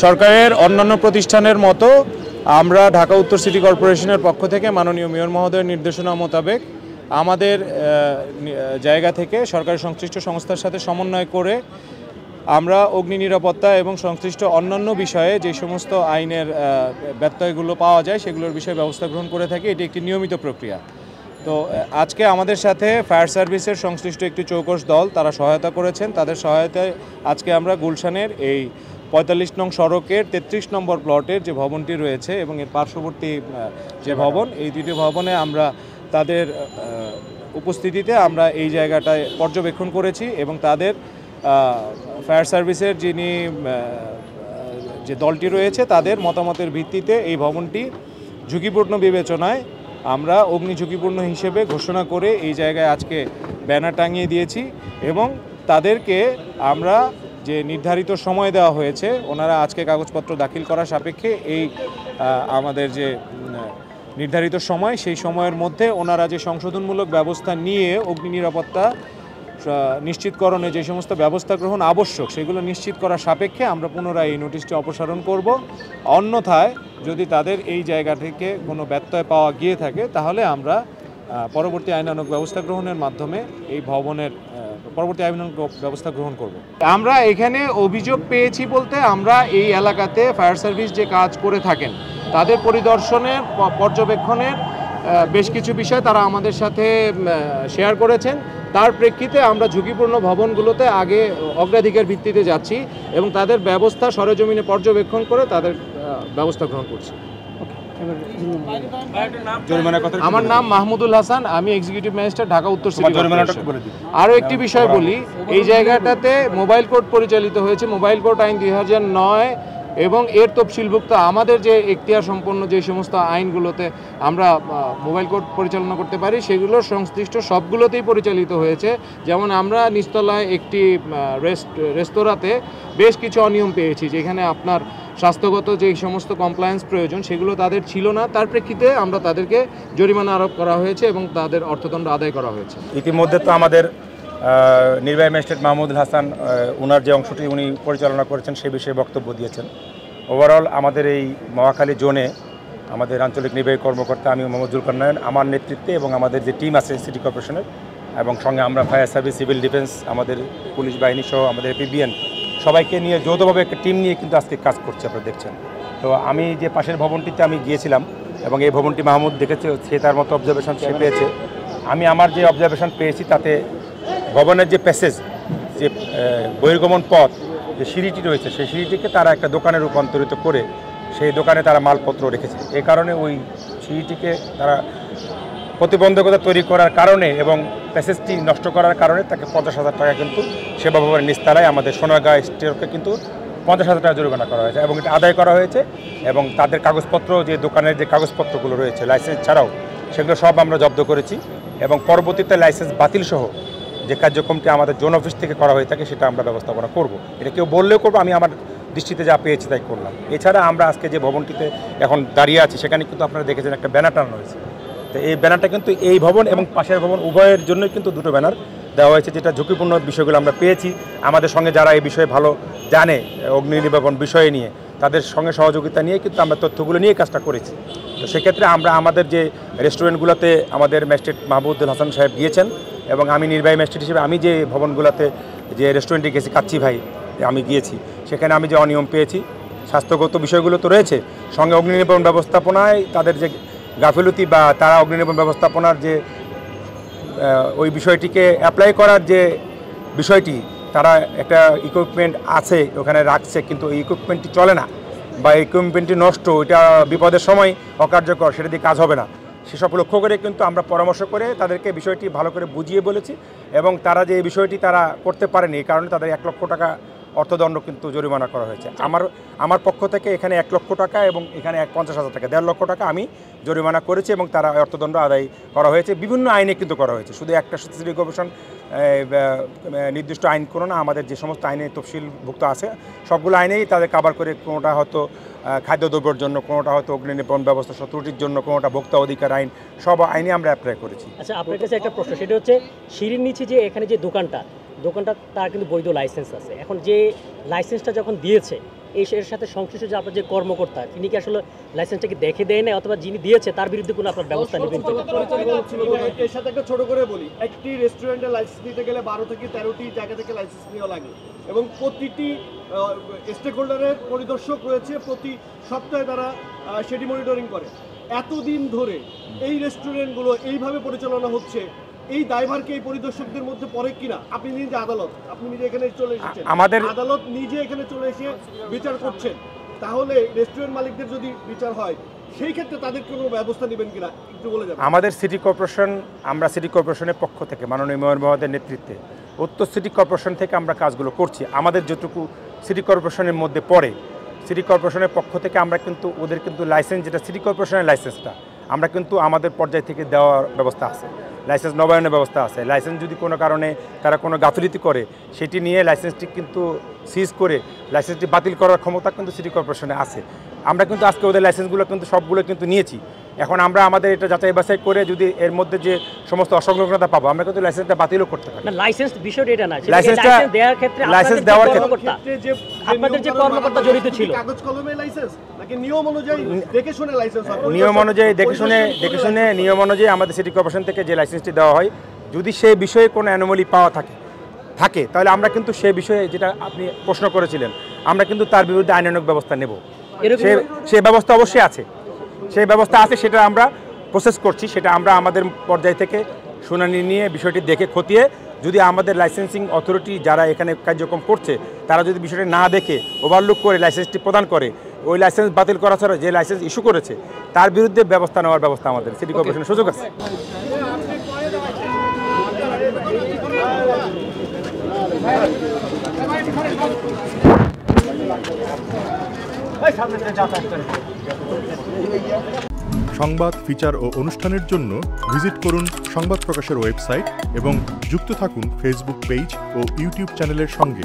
সরকারের অন্যান্য প্রতিষ্ঠানের মতো আমরা ঢাকা উত্তর সিটি কর্পোরেশনের পক্ষ থেকে মাননীয় মেয়র মহোদয়ের নির্দেশনা মোতাবেক আমাদের জায়গা থেকে সরকারি সংশ্লিষ্ট সংস্থার সাথে সমন্বয় করে আমরা অগ্নি নিরাপত্তা এবং সংশ্লিষ্ট অন্যান্য বিষয়ে যে সমস্ত আইনের ব্যত্যয়গুলো পাওয়া যায় সেগুলোর বিষয়ে ব্যবস্থা গ্রহণ করে থাকি। এটি একটি নিয়মিত প্রক্রিয়া। তো আজকে আমাদের সাথে ফায়ার সার্ভিসের সংশ্লিষ্ট একটি চৌকস দল তারা সহায়তা করেছেন। তাদের সহায়তায় আজকে আমরা গুলশানের এই ৪৫ নং সড়কের ৩৩ নম্বর প্লটের যে ভবনটি রয়েছে এবং এর পার্শ্ববর্তী যে ভবন, এই দুটি ভবনে আমরা তাদের উপস্থিতিতে আমরা এই জায়গাটায় পর্যবেক্ষণ করেছি এবং তাদের ফায়ার সার্ভিসের যে দলটি রয়েছে তাদের মতামতের ভিত্তিতে এই ভবনটি ঝুঁকিপূর্ণ বিবেচনায় আমরা অগ্নি ঝুঁকিপূর্ণ হিসেবে ঘোষণা করে এই জায়গায় আজকে ব্যানার টাঙিয়ে দিয়েছি এবং তাদেরকে আমরা যে নির্ধারিত সময় দেওয়া হয়েছে ওনারা আজকে কাগজপত্র দাখিল করা সাপেক্ষে এই আমাদের যে নির্ধারিত সময় সেই সময়ের মধ্যে ওনারা যে সংশোধনমূলক ব্যবস্থা নিয়ে অগ্নি নিরাপত্তা নিশ্চিতকরণে যে সমস্ত ব্যবস্থা গ্রহণ আবশ্যক সেগুলো নিশ্চিত করা সাপেক্ষে আমরা পুনরায় এই নোটিশটি অপসারণ করব। অন্যথায় যদি তাদের এই জায়গা থেকে কোনো ব্যত্যয় পাওয়া গিয়ে থাকে তাহলে আমরা পরবর্তী আইনানুগ ব্যবস্থা গ্রহণের মাধ্যমে এই ভবনের পরবর্তী আইনানুগ ব্যবস্থা গ্রহণ করব। আমরা এখানে অভিযোগ পেয়েছি বলতে আমরা এই এলাকাতে ফায়ার সার্ভিস যে কাজ করে থাকেন তাদের পরিদর্শনের পর্যবেক্ষণের বেশ কিছু বিষয় তারা আমাদের সাথে শেয়ার করেছেন। তার প্রেক্ষিতে আমরা ঝুঁকিপূর্ণ ভবনগুলোতে আগে অগ্রাধিকার ভিত্তিতে যাচ্ছি এবং তাদের ব্যবস্থা সরেজমিনে পর্যবেক্ষণ করে তাদের ব্যবস্থা গ্রহণ করছি। আমার নাম মাহমুদুল হাসান, আমি এক্সিকিউটিভ ম্যাজিস্ট্রেট ঢাকা উত্তর সিটি কর্পোরেশন। আরও একটি বিষয় বলি, এই জায়গাটাতে মোবাইল কোর্ট পরিচালিত হয়েছে, মোবাইল কোর্ট আইন 2009 এবং এর তফসিলভুক্ত আমাদের যে এখতিয়ার সম্পন্ন যে সমস্ত আইনগুলোতে আমরা মোবাইল কোর্ট পরিচালনা করতে পারি সেগুলোর সংশ্লিষ্ট সবগুলোতেই পরিচালিত হয়েছে। যেমন আমরা নিচতলায় একটি রেস্তোরাঁতে বেশ কিছু অনিয়ম পেয়েছি যেখানে আপনার স্বাস্থ্যগত যে সমস্ত কমপ্লায়েন্স প্রয়োজন সেগুলো তাদের ছিল না, তার প্রেক্ষিতে আমরা তাদেরকে জরিমানা আরোপ করা হয়েছে এবং তাদের অর্থদণ্ড আদায় করা হয়েছে। ইতিমধ্যে তো আমাদের নির্বাহী ম্যাজিস্ট্রেট মাহমুদুল হাসান ওনার যে অংশটি উনি পরিচালনা করেছেন সে বিষয়ে বক্তব্য দিয়েছেন। ওভারঅল আমাদের এই মহাখালী জোনে আমাদের আঞ্চলিক নির্বাহী কর্মকর্তা আমি মোহাম্মদ জুলকার নারায়ণ আমার নেতৃত্বে এবং আমাদের যে টিম আছে সিটি কর্পোরেশনের এবং সঙ্গে আমরা ফায়ার সার্ভিস, সিভিল ডিফেন্স, আমাদের পুলিশ বাহিনী সহ আমাদের পিবিএন সবাইকে নিয়ে যৌথভাবে একটা টিম নিয়ে কিন্তু আজকে কাজ করছে, আপনারা দেখছেন। তো আমি যে পাশের ভবনটিতে আমি গিয়েছিলাম এবং এই ভবনটি মাহমুদ দেখেছে, সে তার মতো অবজারভেশন সে পেয়েছে। আমি আমার যে অবজারভেশন পেয়েছি তাতে ভবনের যে প্যাসেজ, যে বহির্গমন পথ, যে সিঁড়িটি রয়েছে সেই সিঁড়িটিকে তারা একটা দোকানে রূপান্তরিত করে সেই দোকানে তারা মালপত্র রেখেছে। এই কারণে ওই সিঁড়িটিকে তারা প্রতিবন্ধকতা তৈরি করার কারণে এবং প্যাসেজটি নষ্ট করার কারণে তাকে 50,000 টাকা কিন্তু সেবা ভবনের নিস্তারায় আমাদের সোনারগাঁ স্টোরকে কিন্তু 50,000 টাকা জরিমানা করা হয়েছে এবং এটা আদায় করা হয়েছে এবং তাদের কাগজপত্র, যে দোকানের যে কাগজপত্রগুলো রয়েছে লাইসেন্স ছাড়াও সেগুলো সব আমরা জব্দ করেছি এবং পরবর্তীতে লাইসেন্স বাতিল সহ যে কার্যক্রমটি আমাদের জোন অফিস থেকে করা হয়ে থাকে সেটা আমরা ব্যবস্থাপনা করব। এটা কেউ বললেও করবো, আমি আমার দৃষ্টিতে যা পেয়েছি তাই করলাম। এছাড়া আমরা আজকে যে ভবনটিতে এখন দাঁড়িয়ে আছি সেখানে কিন্তু আপনারা দেখেছেন একটা ব্যানার টানানো হয়েছে। তো এই ব্যানারটা কিন্তু এই ভবন এবং পাশের ভবন উভয়ের জন্যই কিন্তু দুটো ব্যানার দেওয়া হয়েছে, যেটা ঝুঁকিপূর্ণ বিষয়গুলো আমরা পেয়েছি। আমাদের সঙ্গে যারা এই বিষয়ে ভালো জানে অগ্নি নির্বাপন বিষয়ে নিয়ে তাদের সঙ্গে সহযোগিতা নিয়ে কিন্তু আমরা তথ্যগুলো নিয়ে কাজটা করেছি। তো সেক্ষেত্রে আমরা আমাদের যে রেস্টুরেন্টগুলোতে আমাদের ম্যাজিস্ট্রেট মাহমুদুল হাসান সাহেব গিয়েছেন এবং আমি নির্বাহী ম্যাজিস্ট্রেট হিসেবে আমি যে ভবনগুলোতে যে রেস্টুরেন্টে গেছি কাচ্চি ভাই আমি গিয়েছি, সেখানে আমি যে অনিয়ম পেয়েছি স্বাস্থ্যগত বিষয়গুলো তো রয়েছে, সঙ্গে অগ্নি নির্বাপন ব্যবস্থাপনায় তাদের যে গাফিলতি বা তারা অগ্নি নির্বাপন ব্যবস্থাপনার যে ওই বিষয়টিকে অ্যাপ্লাই করার যে বিষয়টি, তারা একটা ইকুইপমেন্ট আছে ওখানে রাখছে কিন্তু এই ইকুইপমেন্টটি চলে না বা ইকুইপমেন্টটি নষ্ট, এটা বিপদের সময় অকার্যকর, সেটা দিয়ে কাজ হবে না, সেসব লক্ষ্য করে কিন্তু আমরা পরামর্শ করে তাদেরকে বিষয়টি ভালো করে বুঝিয়ে বলেছি এবং তারা যে এই বিষয়টি তারা করতে পারেনি এই কারণে তাদের 1 লক্ষ টাকা অর্থদণ্ড কিন্তু জরিমানা করা হয়েছে। আমার পক্ষ থেকে এখানে 1 লক্ষ টাকা এবং এখানে 50,000 টাকা, 1.5 লক্ষ টাকা আমি জরিমানা করেছি এবং তারা অর্থদণ্ড আদায় করা হয়েছে। বিভিন্ন আইনে কিন্তু করা হয়েছে, শুধু একটা সিটি কর্পোরেশন নির্দিষ্ট আইন কোনো না, আমাদের যে সমস্ত আইনে তফসিলভুক্ত আছে সবগুলো আইনেই তাদের কাভার করে, কোনোটা হয়তো খাদ্যদ্রব্যের জন্য, কোনোটা হয়তো অগ্নি নির্বাপন ব্যবস্থা ত্রুটির জন্য, কোনোটা ভোক্তা অধিকার আইন, সব আইনে আমরা অ্যাপ্লাই করেছি। আচ্ছা, আপনার কাছে একটা প্রশ্ন, সেটা হচ্ছে সিঁড়ির নিচে যে এখানে যে দোকানটা তার কিন্তু বৈধ লাইসেন্স আছে। এখন যে লাইসেন্সটা যখন দিয়েছে এর সাথে সংশ্লিষ্ট যে আপনার যে কর্মকর্তা তিনি কি আসলে লাইসেন্সটাকে দেখে দেয় না, অথবা যিনি দিয়েছে তার বিরুদ্ধে কোনো আপনার ব্যবস্থা নেবেন? এর সাথে একটা ছোট করে বলি, একটি রেস্টুরেন্টে লাইসেন্স নিতে গেলে 12 থেকে 13টি জায়গা থেকে লাইসেন্স নেওয়া লাগে এবং প্রতিটি স্টেক হোল্ডারের পরিদর্শক রয়েছে, প্রতি সপ্তাহে তারা সেটি মনিটরিং করে। এতদিন ধরে এই রেস্টুরেন্টগুলো এইভাবে পরিচালনা হচ্ছে, এই দায়ভার কি এই পরিদর্শকদের মধ্যে পড়ে কিনা? আপনি নিজে আদালত, আপনি নিজে এখানে চলে এসেছেন, আদালত নিজে এখানে চলে এসে বিচার করছেন, তাহলে রেস্টুরেন্ট মালিকদের যদি বিচার হয় সেই ক্ষেত্রে তাদের কোনো ব্যবস্থা নেবেন কিনা একটু বলে যাবেন। আমাদের সিটি কর্পোরেশন, আমরা সিটি কর্পোরেশনের পক্ষ থেকে মাননীয় মেয়র মহোদয়ের নেতৃত্বে উত্তর সিটি কর্পোরেশন থেকে আমরা কাজগুলো করছি। আমাদের যেটুকু সিটি কর্পোরেশনের মধ্যে পড়ে, সিটি কর্পোরেশনের পক্ষ থেকে আমরা কিন্তু ওদের কিন্তু লাইসেন্স, যেটা সিটি কর্পোরেশনের লাইসেন্সটা আমরা কিন্তু আমাদের পর্যায় থেকে দেওয়ার ব্যবস্থা আছে, লাইসেন্স নবায়নের ব্যবস্থা আছে। লাইসেন্স যদি কোনো কারণে তারা কোনো গাফিলতি করে সেটি নিয়ে লাইসেন্সটি কিন্তু সিজ করে লাইসেন্সটি বাতিল করার ক্ষমতা কিন্তু সিটি কর্পোরেশনে আছে। আমরা কিন্তু আজকে ওদের লাইসেন্সগুলো কিন্তু সবগুলো কিন্তু নিয়েছি। এখন আমরা আমাদের এটা যাচাই বাছাই করে যদি এর মধ্যে যে সমস্ত অসংলগ্নতা পাবো আমরা কিন্তু লাইসেন্সটা বাতিলও করতে পারি। না, লাইসেন্স বিষয়টা এটা না, লাইসেন্সটা দেওয়ার ক্ষেত্রে লাইসেন্স দেওয়ার ক্ষেত্রে আপনাদের যে কর্মকর্তা জড়িত ছিল, কাগজ কলমে লাইসেন্স নাকি নিয়ম অনুযায়ী দেখে শুনে লাইসেন্স হয়? নিয়ম অনুযায়ী দেখে শুনে নিয়ম অনুযায়ী আমাদের সিটি কর্পোরেশন থেকে যে লাইসেন্সটি দেওয়া হয়, যদি সেই বিষয়ে কোনো অ্যানোমালি পাওয়া থাকে তাহলে আমরা কিন্তু সেই বিষয়ে, যেটা আপনি প্রশ্ন করেছিলেন, আমরা কিন্তু তার বিরুদ্ধে আইনানুগ ব্যবস্থা নেব। সেই ব্যবস্থা অবশ্যই আছে, সেই ব্যবস্থা আছে, সেটা আমরা প্রসেস করছি। সেটা আমরা আমাদের পর্যায় থেকে শুনানি নিয়ে বিষয়টি দেখে খতিয়ে, যদি আমাদের লাইসেন্সিং অথরিটি যারা এখানে কার্যক্রম করছে তারা যদি বিষয়টি না দেখে ওভারলুক করে লাইসেন্সটি প্রদান করে, ওই লাইসেন্স বাতিল করা ছাড়া যে লাইসেন্স ইস্যু করেছে তার বিরুদ্ধে ব্যবস্থা নেওয়ার ব্যবস্থা আমাদের সিটি কর্পোরেশনের সুযোগ আছে। সংবাদ, ফিচার ও অনুষ্ঠানের জন্য ভিজিট করুন সংবাদ প্রকাশের ওয়েবসাইট এবং যুক্ত থাকুন ফেসবুক পেজ ও ইউটিউব চ্যানেলের সঙ্গে।